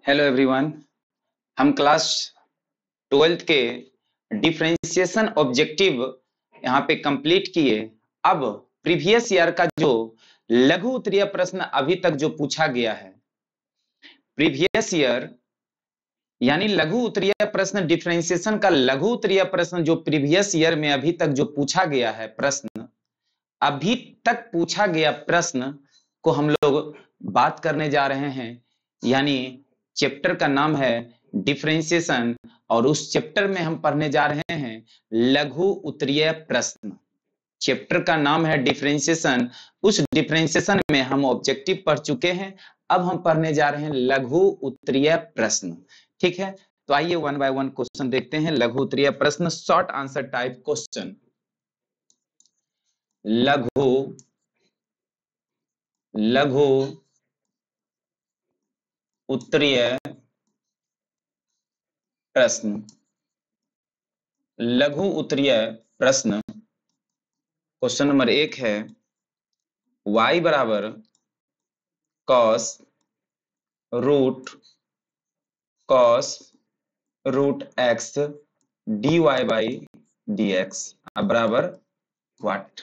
Hello everyone. हम class 12th के differentiation objective यहाँ पे कंप्लीट किए। अब प्रीवियस ईयर का जो लघु उत्तरीय प्रश्न अभी तक जो पूछा गया है, प्रीवियस ईयर यानी लघु उत्तरीय प्रश्न, डिफरेंशिएशन का लघु उत्तरीय प्रश्न जो प्रीवियस ईयर में अभी तक जो पूछा गया है प्रश्न, अभी तक पूछा गया प्रश्न को हम लोग बात करने जा रहे हैं। यानी चैप्टर का नाम है डिफरेंशिएशन और उस चैप्टर में हम पढ़ने जा रहे हैं लघु उत्तरीय प्रश्न। चैप्टर का नाम है डिफरेंशिएशन। उस डिफरेंशिएशन में हम ऑब्जेक्टिव पढ़ चुके हैं, अब हम पढ़ने जा रहे हैं लघु उत्तरीय प्रश्न। ठीक है, तो आइए वन बाय वन क्वेश्चन देखते हैं। लघु उत्तरीय प्रश्न, शॉर्ट आंसर टाइप क्वेश्चन। लघु उत्तरीय प्रश्न। लघु उत्तरीय प्रश्न क्वेश्चन नंबर 1 है y बराबर cos root x dy by dx बराबर व्हाट।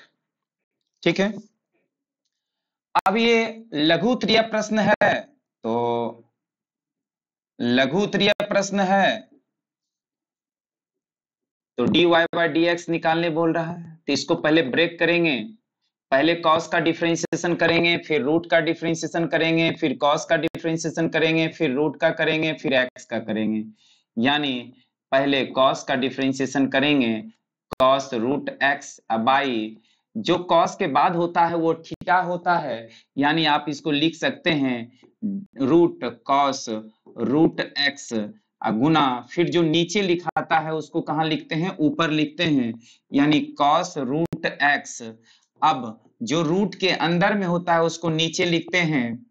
ठीक है, अब ये लघु उत्तरीय प्रश्न है, तो लघु उत्तरीय प्रश्न है तो dy बाई dx निकालने बोल रहा है, तो इसको पहले ब्रेक करेंगे। पहले cos का डिफरेंशिएशन करेंगे, फिर रूट का डिफरेंशिएशन करेंगे, फिर cos का डिफरेंशिएशन करेंगे, फिर रूट का करेंगे, फिर x का करेंगे। यानी पहले cos का डिफरेंशिएशन करेंगे, cos रूट x बाई जो cos के बाद होता है वो थीटा होता है, यानी आप इसको लिख सकते हैं रूट cos रूट x गुना, फिर जो नीचे लिखाता है उसको कहाँ लिखते हैं, ऊपर लिखते हैं, यानी cos रूट x। अब जो रूट के अंदर में होता है उसको नीचे लिखते हैं,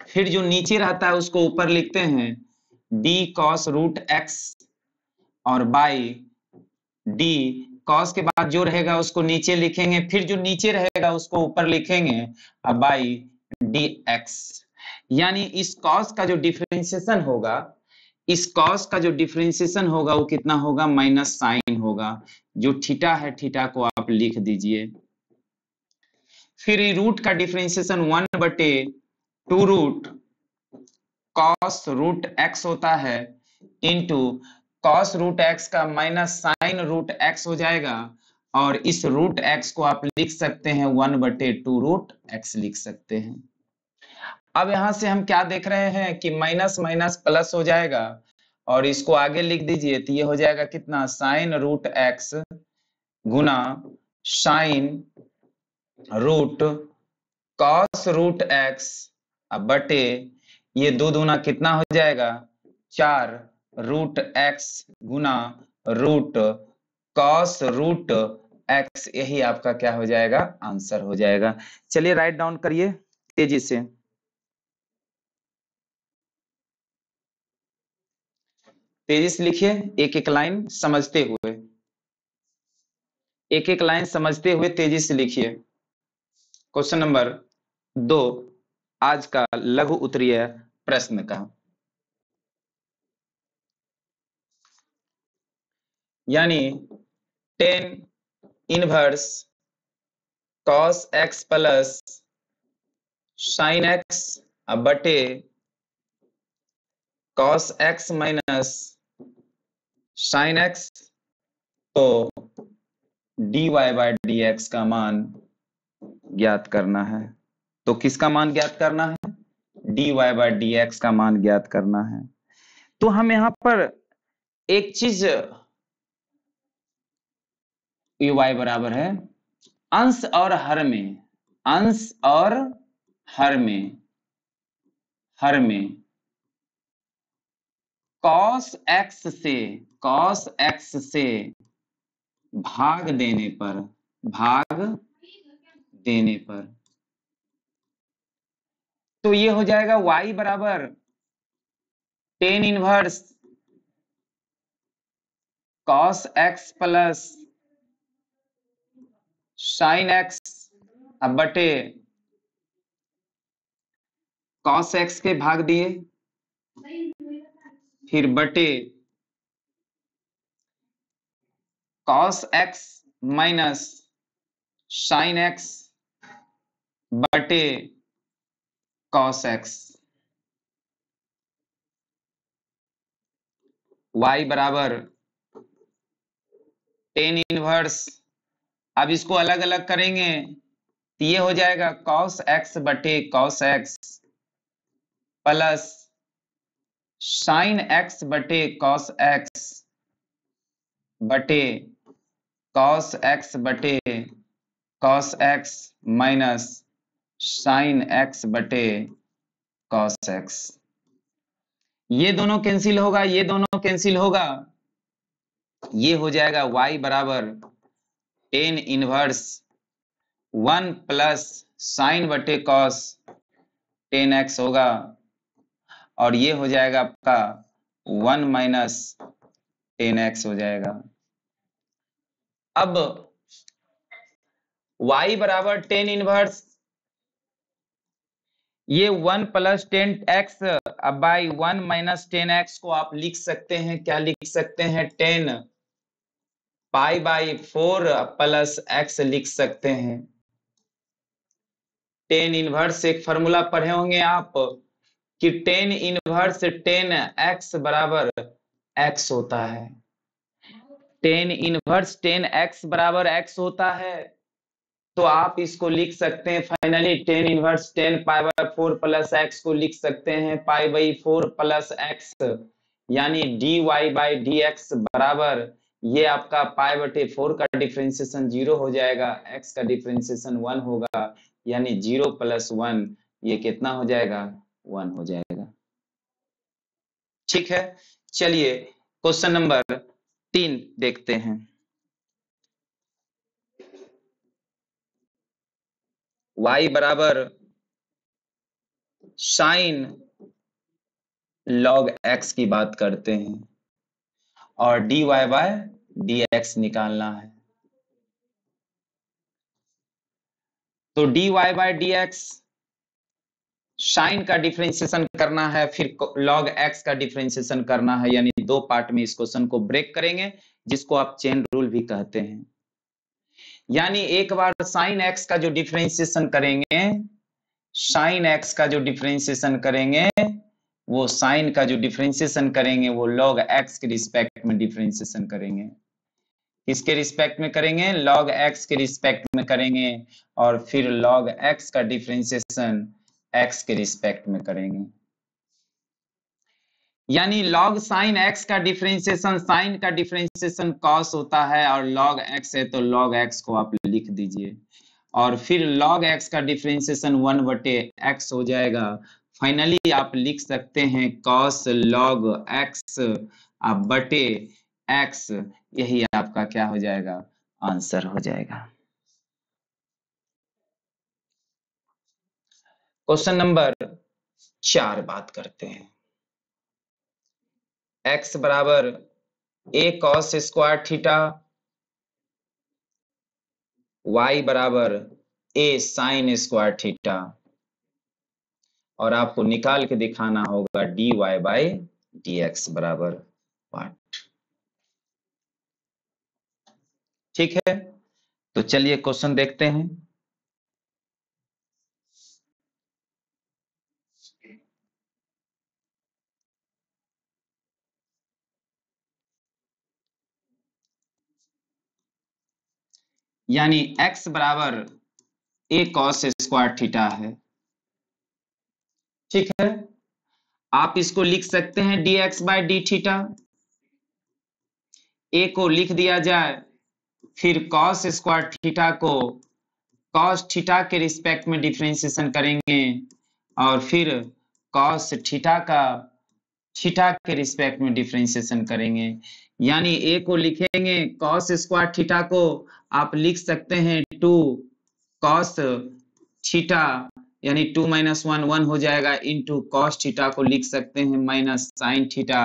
फिर जो नीचे रहता है उसको ऊपर लिखते हैं, d cos रूट x और बाई d cos के बाद जो रहेगा उसको नीचे लिखेंगे, फिर जो नीचे रहेगा उसको ऊपर लिखेंगे बाई dx। यानी इस cos का जो डिफरेंशिएशन होगा, इस cos का जो डिफरेंशिएशन होगा वो कितना होगा, माइनस साइन होगा। जो थीटा है थीटा को आप लिख दीजिए। फिर रूट का differentiation 1/2 root cos root x होता है इंटू cos रूट x का माइनस साइन रूट x हो जाएगा, और इस रूट x को आप लिख सकते हैं 1/2 रूट x लिख सकते हैं। अब यहां से हम क्या देख रहे हैं कि माइनस माइनस प्लस हो जाएगा, और इसको आगे लिख दीजिए, तो ये हो जाएगा कितना, साइन रूट x गुना sine root cos root x बटे ये 2 दूना कितना हो जाएगा, 4 रूट x गुना रूट cos रूट x। यही आपका क्या हो जाएगा, आंसर हो जाएगा। चलिए राइट डाउन करिए तेजी से। तेजी से लिखिए, एक एक लाइन समझते हुए, एक एक लाइन समझते हुए तेजी से लिखिए। क्वेश्चन नंबर 2 आज का लघु उत्तरीय प्रश्न का, यानी tan inverse cos x plus sine x बटे cos x minus sine x को dy बाई dx का मान ज्ञात करना है। तो किसका मान ज्ञात करना है, dy बाई dx का मान ज्ञात करना है। तो हम यहां पर एक चीज, y बराबर है अंश और हर में, अंश और हर में cos x से भाग देने पर तो ये हो जाएगा y बराबर ten inverse cos x plus sine x बटे cos x के भाग दिए फिर बटे cos x minus sin x बटे cos x, y बराबर टेन इनवर्स। अब इसको अलग अलग करेंगे तो ये हो जाएगा cos x बटे cos x plus sin x बटे cos x बटे cos x बटे cos x minus sin x बटे cos x। ये दोनों कैंसिल होगा, ये दोनों कैंसिल होगा, ये हो जाएगा y बराबर टेन इनवर्स 1 प्लस साइन बटे कॉस 10x होगा, और ये हो जाएगा आपका 1 माइनस 10x हो जाएगा। अब y बराबर टेन इनवर्स, ये 1 प्लस 10x अब बाई 1 माइनस 10x को आप लिख सकते हैं, क्या लिख सकते हैं, 10 पाई बाई 4 प्लस x लिख सकते हैं। टेन इनवर्स एक फॉर्मूला पढ़े होंगे आप कि टेन इनवर्स 10x बराबर x होता है। टेन इनवर्स 10x बराबर x होता है, तो आप इसको लिख सकते हैं finally tan inverse 10 pi by 4 plus x को लिख सकते हैं पाई बाई 4 प्लस x, यानी dy बाई dx बराबर ये आपका पाई बटे 4 का डिफरेंशिएशन 0 हो जाएगा, x का डिफरेंशिएशन 1 होगा, यानी 0 प्लस 1 ये कितना हो जाएगा, 1 हो जाएगा। ठीक है, चलिए क्वेश्चन नंबर 3 देखते हैं। y बराबर साइन log x की बात करते हैं और dy बाय dx निकालना है। तो dy बाय dx साइन का डिफरेंशिएशन करना है, फिर log x का डिफरेंशिएशन करना है, यानी दो पार्ट में इस क्वेश्चन को ब्रेक करेंगे, जिसको आप चेन रूल भी कहते हैं। यानी एक बार साइन x का जो डिफरेंशिएशन करेंगे, साइन x का जो डिफरेंशिएशन करेंगे, वो साइन का जो डिफरेंशिएशन करेंगे वो log x के रिस्पेक्ट में डिफरेंशिएशन करेंगे। किसके रिस्पेक्ट में करेंगे, log x के रिस्पेक्ट में करेंगे, और फिर log x का डिफरेंशिएशन x के रिस्पेक्ट में करेंगे। यानी log sin x का डिफरेंशिएशन sin का डिफरेंशिएशन cos होता है, और log x है तो log x को आप लिख दीजिए, और फिर log x का डिफरेंशिएशन 1 बटे x हो जाएगा। फाइनली आप लिख सकते हैं cos log x आप बटे x, यही आपका क्या हो जाएगा, आंसर हो जाएगा। क्वेश्चन नंबर 4 बात करते हैं। x बराबर a cos square theta, y बराबर a साइन स्क्वायर थीटा, और आपको निकाल के दिखाना होगा dy बाई dx बराबर व्हाट। ठीक है, तो चलिए क्वेश्चन देखते हैं। यानी x बराबर a cos स्क्वायर थीटा है। ठीक है, आप इसको लिख सकते हैं dx by D theta, a को लिख दिया जाए, फिर cos स्क्वायर थीटा को cos थीटा के रिस्पेक्ट में डिफरेंशिएशन करेंगे, और फिर cos थीटा का थीटा के रिस्पेक्ट में डिफरेंशिएशन करेंगे। यानी a को लिखेंगे cos स्क्वायर थीटा को आप लिख सकते हैं 2 cos थीटा, यानी 2 माइनस 1 1 हो जाएगा, इंटू cos थीटा को लिख सकते हैं माइनस साइन थीटा।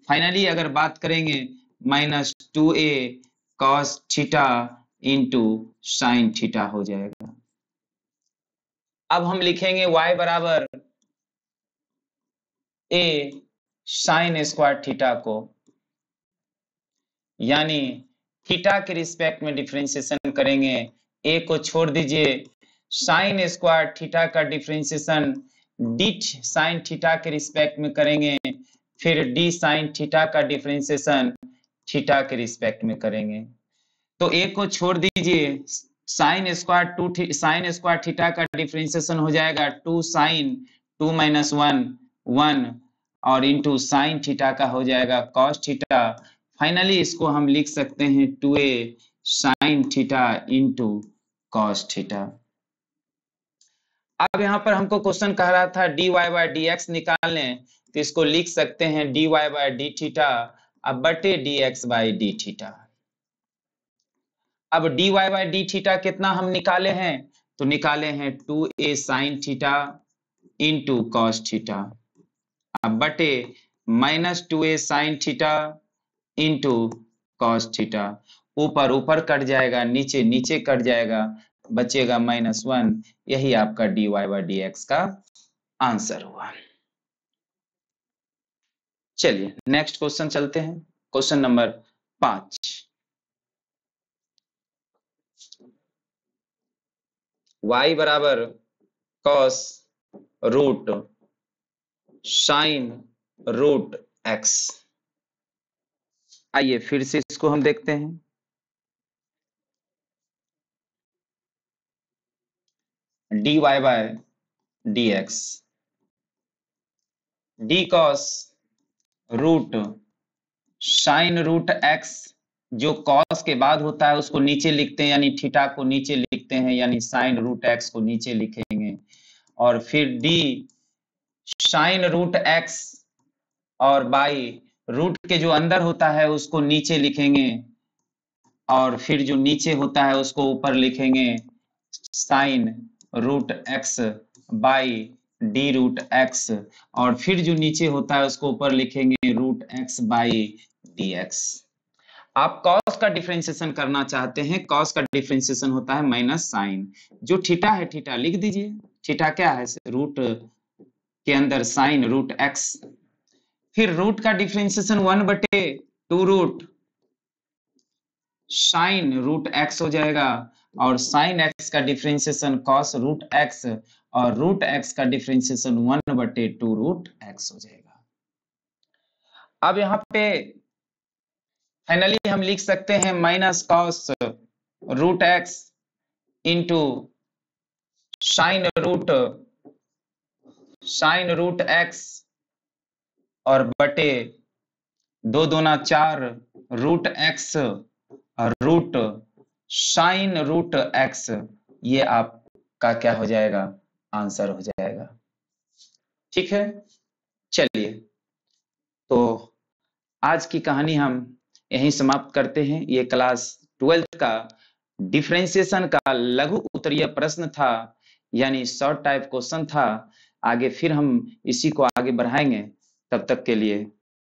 फाइनली अगर बात करेंगे minus 2a cos theta into sine theta हो जाएगा। अब हम लिखेंगे y बराबर a साइन स्क्वायर थीटा को, यानी थीटा के रिस्पेक्ट में डिफरेंशिएशन करेंगे। ए को छोड़ दीजिए, साइन स्क्वायर थीटा का डिफरेंशिएशन डी साइन थीटा के रिस्पेक्ट में करेंगे, फिर डी साइन थीटा का डिफरेंशिएशन थीटा के रिस्पेक्ट में करेंगे। तो ए को छोड़ दीजिए, साइन स्क्वायर थीटा का डिफरेंशिएशन हो जाएगा 2 साइन 2 माइनस 1 1 और इंटू साइन थीटा का हो जाएगा कॉस थीटा। फाइनली इसको हम लिख सकते हैं 2a sine theta into cos theta. अब यहाँ पर हमको क्वेश्चन कह रहा था dy बाय dx निकाल लें, तो इसको लिख सकते हैं dy बाय डी थीटा अब बटे dx बाय डी थीटा। अब dy बाय डी थीटा कितना हम निकाले हैं, तो निकाले हैं 2a sine theta into cos theta अब बटे minus 2a sine theta into cos theta. ऊपर ऊपर कट जाएगा, नीचे नीचे कट जाएगा, बचेगा -1। यही आपका dy बाय dx का आंसर हुआ। चलिए नेक्स्ट क्वेश्चन चलते हैं, क्वेश्चन नंबर 5। y बराबर cos root sine root x। आइए फिर से इसको हम देखते हैं। dy by dx d cos root sine root x, जो cos के बाद होता है उसको नीचे लिखते हैं, यानी थीटा को नीचे लिखते हैं, यानी साइन रूट x को नीचे लिखेंगे, और फिर d साइन रूट x और बाई रूट के जो अंदर होता है उसको नीचे लिखेंगे, और फिर जो नीचे होता है उसको ऊपर लिखेंगे, sine root x by D root x, और फिर जो नीचे होता है उसको ऊपर लिखेंगे root x by D X. आप कॉस का डिफरेंशिएशन करना चाहते हैं, कॉस का डिफरेंशिएशन होता है माइनस साइन, जो थीटा है थीटा लिख दीजिए, थीटा क्या है रूट के अंदर साइन रूट x, फिर रूट का differentiation 1/2 root sine root x हो जाएगा, और साइन x का डिफरेंशिएशन कॉस रूट x, और रूट x का डिफरेंशिएशन 1/2 रूट x हो जाएगा। अब यहाँ पे फाइनली हम लिख सकते हैं minus cos root x into sine root x और बटे 2 दूना 4 root x root sine root x। ये आपका क्या हो जाएगा, आंसर हो जाएगा। ठीक है, चलिए तो आज की कहानी हम यहीं समाप्त करते हैं। ये क्लास 12th का डिफरेंशिएशन का लघु उत्तरीय प्रश्न था, यानी शॉर्ट टाइप क्वेश्चन था। आगे फिर हम इसी को आगे बढ़ाएंगे, तब तक के लिए